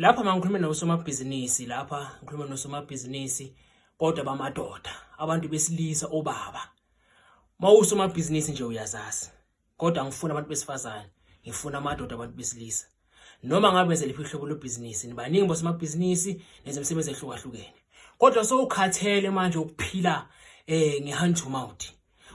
lapha mangikhuluma nosomabhizinisi lapha ngikhuluma nosomabhizinisi kodwa bamadoda abantu besilisa obaba mawusomabhizinisi nje uyazazi kodwa ngifuna abantu besifazane ngifuna amadoda abantu besilisa noma ngabe zeliphi ihlobo lebhizinisi nibaningi bosomabhizinisi nezemisebenzi ehlukahlukene kodwa sowukhathele manje ukuphila ngehand to mouth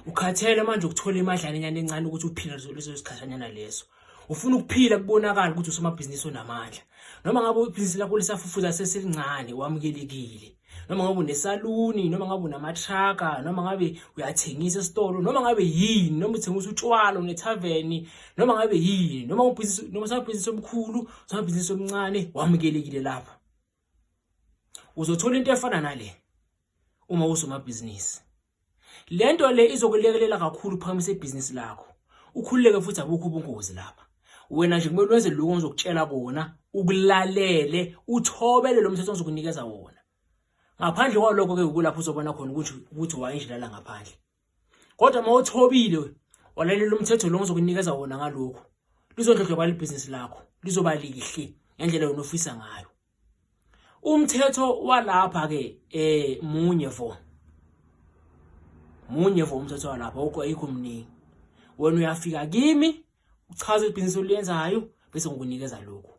ukhathele manje ukuthola imadlana enyane encane ukuthi uphila leso sikhathanyana leso ufuna ukuphila kubonakala ukuthi usomabhizinisi onamandla noma ngabe ibhizinisi lakho lisafufuza seselincane wamukelekile noma ngabe unesaluni noma ngabe unamatraka noma ngabe uyathengisa esitolo noma ngabe yini noma uthengisa utshwala unethaveni noma ngabe yini noma ubhizinisi noma usabhizinisi omkhulu usabhizinisi omncane wamukelekile lapha uzothola into efana nale uma usomabhizinisi lento le izokulekelela kakhulu phakamise ibhizinisi lakho ukhululeke futhi abukho ubungozi lapha wena nje kumele wenze lokho ngizokutshela kona ukulalele uthobele lo mthetho ozokunikeza wona ngaphandle kwalokho ke ukulapho uzobona khona ukuthi wayindlela ngaphandle kodwa mawuthobile walalela lo mthetho lo ozokunikeza wona ngalokho lizondlondlobala ibhizinisi lakho lizoba lihle ngendlela yona ofisa ngayo umthetho walapha ke munye vo umthetho walapha ayikho mningi wena uyafika kimi uchaza ibhizinisi oliyenzayo bese ngikunikeza lokho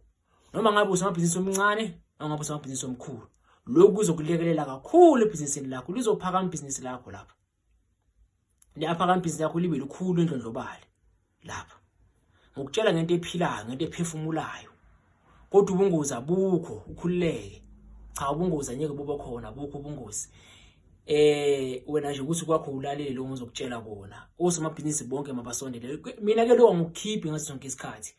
noma ngabe usomabhizinisi omncane noma ngabe usomabhizinisi omkhulu lokho kuzokulekelela kakhulu ebhizinisini lakho lizophakama ibhizinisi lakho lapha liyaphakama ibhizinisi lakho libe likhulu endlondlobale lapha ngokutshela ngento ephilayo ngento ephefumulayo kodwa ubungozi abukho ukhululeke cha ubungozi anyeke bube khona abukho ubungozi wena nje ukuthi kwakho ulalele lo ngizokutshela kona osomabhizinisi bonke mabasondele mina ke lo ngikukhipha ngathi sonke isikhathi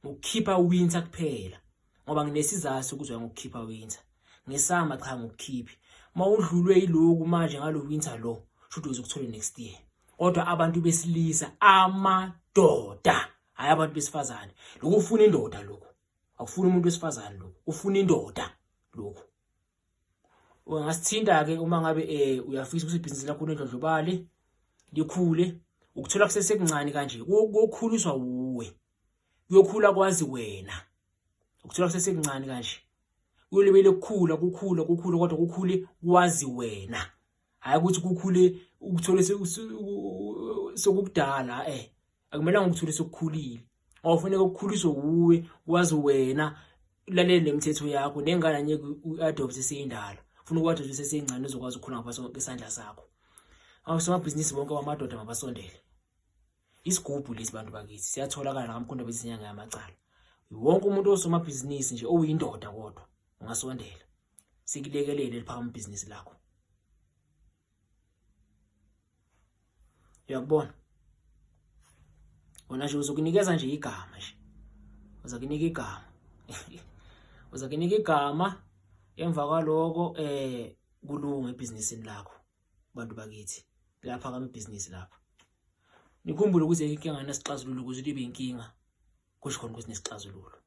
ngikukhipha winter kuphela ngoba nginesizathu ukuthi ngikukhipha winter ngesama cha ngikukhiphi mawudlulwe yiloku manje ngalo winter lo shothi uzokuthola next year kodwa abantu besilisa amadoda hayi abantu besifazane lokho ufuna indoda lokho akufuni umuntu wesifazane lokho ufuna indoda lokho ungasithinda ke uma ngabe uyafisa ukuthi ibhizinisi lakho nendlondlobale likhule ukuthola kusesekuncane kanje kokukhuliswa uwe uyokhula kwazi wena ukuthola kusesekuncane kanje uyolibele kukhula kodwa kukhule kwazi wena hayi ukuthi kukhule ukuthole sokudala akumelanga ukuthole sokukhulile awufanele ukukhuliswa uwe kwazi wena ulalele lemithetho yakho nengane nyeke uadopt eseyindala ufuna ukwathi seseyincane uzokwazi ukukhula ngaphansi kwesandla sakho awusomabhizinisi bonke wamadoda mabasondele isigubhu lesi bantu bakithi siyatholakala ngamkhonto bezinyanga yamacala wonke umuntu osomabhizinisi nje oyindoda kodwa ungasondela sikulekelele liphakama ibhizinisi lakho uyakubona wona nje uzokunikeza nje igama nje uzakunika igama emva kwaloko kulunga ebhizinisini lakho bantu bakithi lapha kama ibhizinisi lapha nikhumbule ukuthi inkinga nesixazululo ukuze libe inkinga kusho khona ukuthi nesixazululo